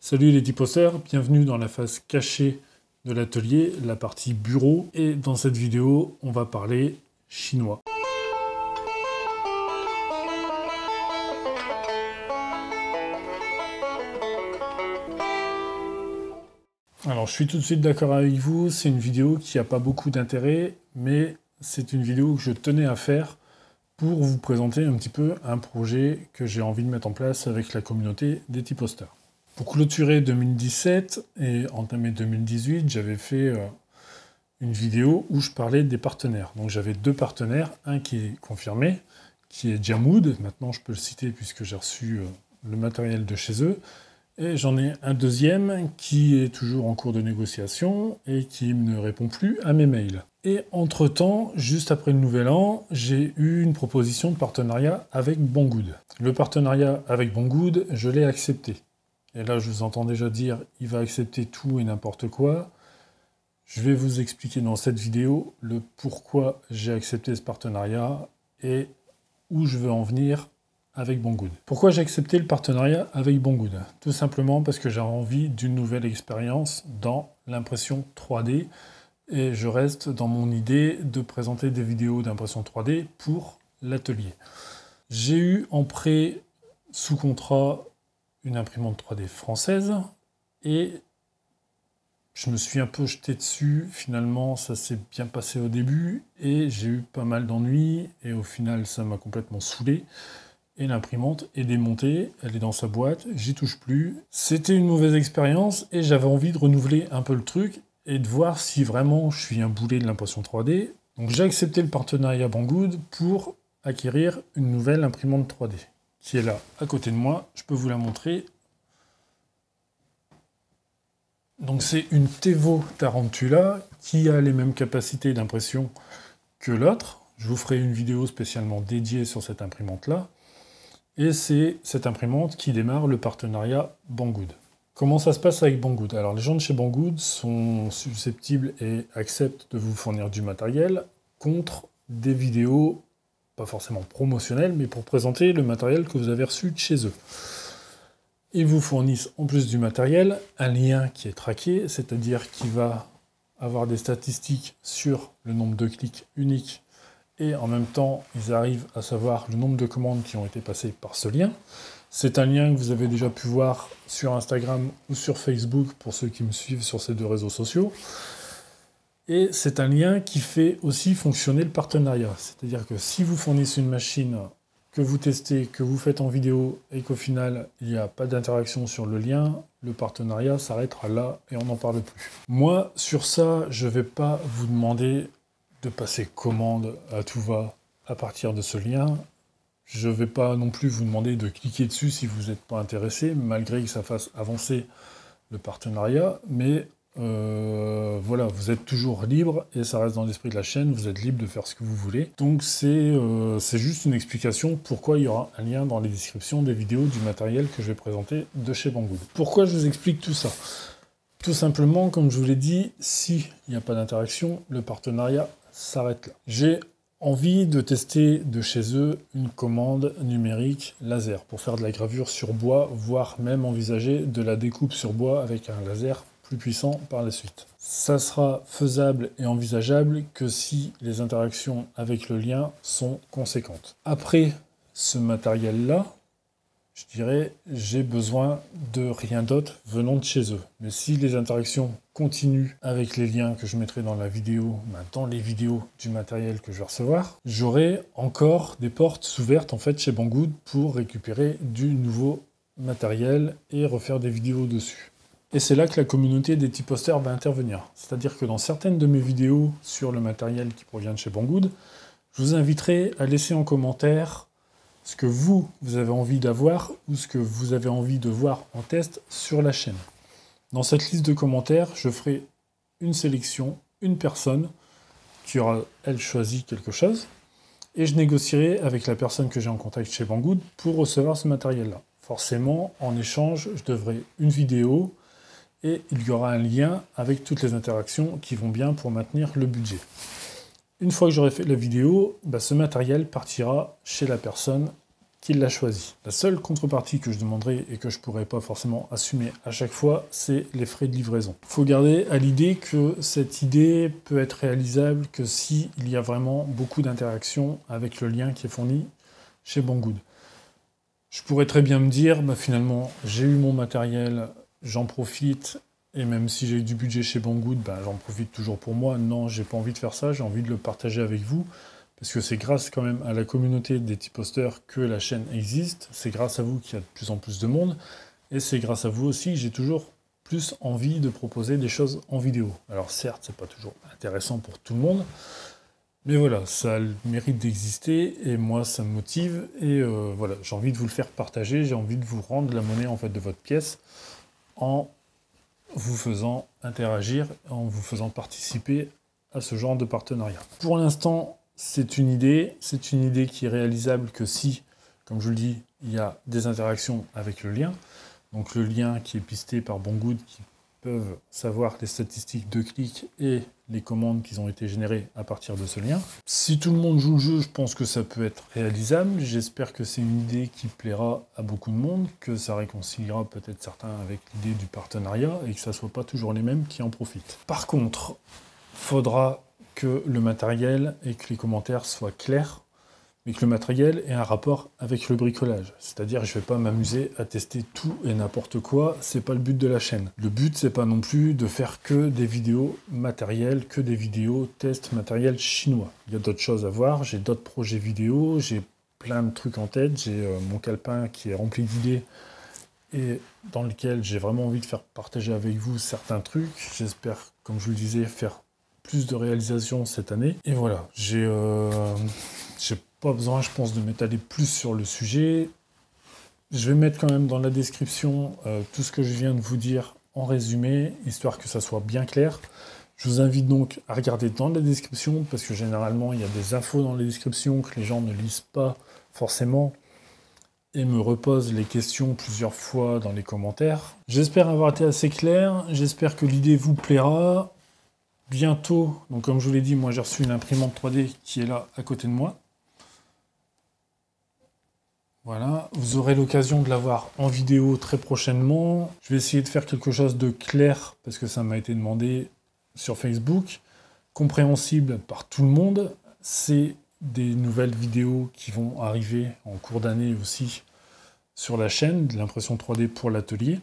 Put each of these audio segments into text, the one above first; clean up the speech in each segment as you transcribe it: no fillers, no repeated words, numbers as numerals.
Salut les tiposters, bienvenue dans la phase cachée de l'atelier, la partie bureau. Et dans cette vidéo, on va parler chinois. Alors je suis tout de suite d'accord avec vous, c'est une vidéo qui n'a pas beaucoup d'intérêt, mais c'est une vidéo que je tenais à faire pour vous présenter un petit peu un projet que j'ai envie de mettre en place avec la communauté des tiposters. Pour clôturer 2017 et entamer 2018, j'avais fait une vidéo où je parlais des partenaires. Donc j'avais deux partenaires, un qui est confirmé, qui est Jamood, maintenant je peux le citer puisque j'ai reçu le matériel de chez eux, et j'en ai un deuxième qui est toujours en cours de négociation et qui ne répond plus à mes mails. Et entre-temps, juste après le Nouvel An, j'ai eu une proposition de partenariat avec Banggood. Le partenariat avec Banggood, je l'ai accepté. Et là, je vous entends déjà dire, il va accepter tout et n'importe quoi. Je vais vous expliquer dans cette vidéo le pourquoi j'ai accepté ce partenariat et où je veux en venir avec Banggood. Pourquoi j'ai accepté le partenariat avec Banggood? Tout simplement parce que j'ai envie d'une nouvelle expérience dans l'impression 3D et je reste dans mon idée de présenter des vidéos d'impression 3D pour l'atelier. J'ai eu en prêt sous contrat une imprimante 3D française et je me suis un peu jeté dessus. Finalement, ça s'est bien passé au début et j'ai eu pas mal d'ennuis et au final, ça m'a complètement saoulé. Et l'imprimante est démontée, elle est dans sa boîte, j'y touche plus. C'était une mauvaise expérience et j'avais envie de renouveler un peu le truc et de voir si vraiment je suis un boulet de l'impression 3D. Donc j'ai accepté le partenariat Banggood pour acquérir une nouvelle imprimante 3D. Qui est là, à côté de moi, je peux vous la montrer. Donc c'est une Tevo Tarantula qui a les mêmes capacités d'impression que l'autre. Je vous ferai une vidéo spécialement dédiée sur cette imprimante-là. Et c'est cette imprimante qui démarre le partenariat Banggood. Comment ça se passe avec Banggood? Alors les gens de chez Banggood sont susceptibles et acceptent de vous fournir du matériel contre des vidéos pas forcément promotionnel, mais pour présenter le matériel que vous avez reçu de chez eux. Ils vous fournissent en plus du matériel un lien qui est traqué, c'est-à-dire qu'il va avoir des statistiques sur le nombre de clics uniques et en même temps, ils arrivent à savoir le nombre de commandes qui ont été passées par ce lien. C'est un lien que vous avez déjà pu voir sur Instagram ou sur Facebook pour ceux qui me suivent sur ces deux réseaux sociaux. Et c'est un lien qui fait aussi fonctionner le partenariat. C'est-à-dire que si vous fournissez une machine que vous testez, que vous faites en vidéo, et qu'au final, il n'y a pas d'interaction sur le lien, le partenariat s'arrêtera là et on n'en parle plus. Moi, sur ça, je ne vais pas vous demander de passer commande à tout va à partir de ce lien. Je ne vais pas non plus vous demander de cliquer dessus si vous n'êtes pas intéressé, malgré que ça fasse avancer le partenariat, mais voilà, vous êtes toujours libre et ça reste dans l'esprit de la chaîne, vous êtes libre de faire ce que vous voulez. Donc c'est juste une explication pourquoi il y aura un lien dans les descriptions des vidéos du matériel que je vais présenter de chez Banggood. Pourquoi je vous explique tout ça? Tout simplement, comme je vous l'ai dit, s'il n'y a pas d'interaction, le partenariat s'arrête là. J'ai envie de tester de chez eux une commande numérique laser pour faire de la gravure sur bois, voire même envisager de la découpe sur bois avec un laser plus puissant par la suite. Ça sera faisable et envisageable que si les interactions avec le lien sont conséquentes. Après ce matériel-là, je dirais, j'ai besoin de rien d'autre venant de chez eux. Mais si les interactions continuent avec les liens que je mettrai dans la vidéo, dans les vidéos du matériel que je vais recevoir, j'aurai encore des portes ouvertes en fait chez Banggood pour récupérer du nouveau matériel et refaire des vidéos dessus. Et c'est là que la communauté des tiposters va intervenir. C'est-à-dire que dans certaines de mes vidéos sur le matériel qui provient de chez Banggood, je vous inviterai à laisser en commentaire ce que vous avez envie d'avoir ou ce que vous avez envie de voir en test sur la chaîne. Dans cette liste de commentaires, je ferai une sélection, une personne qui aura, elle, choisi quelque chose, et je négocierai avec la personne que j'ai en contact chez Banggood pour recevoir ce matériel-là. Forcément, en échange, je devrai une vidéo, et il y aura un lien avec toutes les interactions qui vont bien pour maintenir le budget. Une fois que j'aurai fait la vidéo, ce matériel partira chez la personne qui l'a choisi. La seule contrepartie que je demanderai et que je ne pourrais pas forcément assumer à chaque fois, c'est les frais de livraison. Il faut garder à l'idée que cette idée peut être réalisable que s'il y a vraiment beaucoup d'interactions avec le lien qui est fourni chez Banggood. Je pourrais très bien me dire, bah finalement, j'ai eu mon matériel, j'en profite, et même si j'ai eu du budget chez Banggood, bah j'en profite toujours pour moi. Non, j'ai pas envie de faire ça, j'ai envie de le partager avec vous. Parce que c'est grâce quand même à la communauté des tiposters que la chaîne existe, c'est grâce à vous qu'il y a de plus en plus de monde, et c'est grâce à vous aussi que j'ai toujours plus envie de proposer des choses en vidéo. Alors certes, c'est pas toujours intéressant pour tout le monde, mais voilà, ça a le mérite d'exister, et moi ça me motive, et voilà, j'ai envie de vous le faire partager, j'ai envie de vous rendre la monnaie en fait de votre pièce, en vous faisant interagir, en vous faisant participer à ce genre de partenariat. Pour l'instant, c'est une idée qui est réalisable que si, comme je le dis, il y a des interactions avec le lien. Donc le lien qui est pisté par Banggood, qui peuvent savoir les statistiques de clics et les commandes qui ont été générées à partir de ce lien. Si tout le monde joue le jeu, je pense que ça peut être réalisable. J'espère que c'est une idée qui plaira à beaucoup de monde, que ça réconciliera peut-être certains avec l'idée du partenariat et que ça ne soit pas toujours les mêmes qui en profitent. Par contre, faudra que le matériel et que les commentaires soient clairs, mais que le matériel ait un rapport avec le bricolage. C'est-à-dire, je ne vais pas m'amuser à tester tout et n'importe quoi, c'est pas le but de la chaîne. Le but, c'est pas non plus de faire que des vidéos matérielles, que des vidéos test matériel chinois. Il y a d'autres choses à voir, j'ai d'autres projets vidéo, j'ai plein de trucs en tête, j'ai mon calepin qui est rempli d'idées et dans lequel j'ai vraiment envie de faire partager avec vous certains trucs. J'espère, comme je vous le disais, faire plus de réalisations cette année. Et voilà, j'ai pas besoin, je pense, de m'étaler plus sur le sujet. Je vais mettre quand même dans la description tout ce que je viens de vous dire en résumé, histoire que ça soit bien clair. Je vous invite donc à regarder dans la description, parce que généralement, il y a des infos dans les descriptions que les gens ne lisent pas forcément, et me reposent les questions plusieurs fois dans les commentaires. J'espère avoir été assez clair, j'espère que l'idée vous plaira. Bientôt, donc comme je vous l'ai dit, moi j'ai reçu une imprimante 3D qui est là à côté de moi. Voilà, vous aurez l'occasion de la voir en vidéo très prochainement. Je vais essayer de faire quelque chose de clair, parce que ça m'a été demandé sur Facebook, compréhensible par tout le monde. C'est des nouvelles vidéos qui vont arriver en cours d'année aussi sur la chaîne, de l'impression 3D pour l'atelier.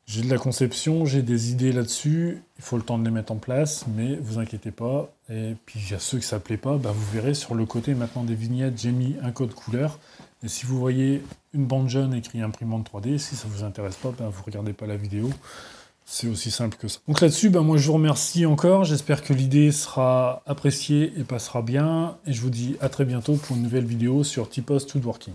J'ai de la conception, j'ai des idées là-dessus, il faut le temps de les mettre en place, mais vous inquiétez pas. Et puis il y a ceux que ça ne plaît pas, bah, vous verrez sur le côté maintenant des vignettes, j'ai mis un code couleur. Et si vous voyez une bande jaune écrit imprimante 3D, si ça ne vous intéresse pas, bah, vous ne regardez pas la vidéo. C'est aussi simple que ça. Donc là-dessus, bah, moi je vous remercie encore, j'espère que l'idée sera appréciée et passera bien. Et je vous dis à très bientôt pour une nouvelle vidéo sur Tipost Woodworking.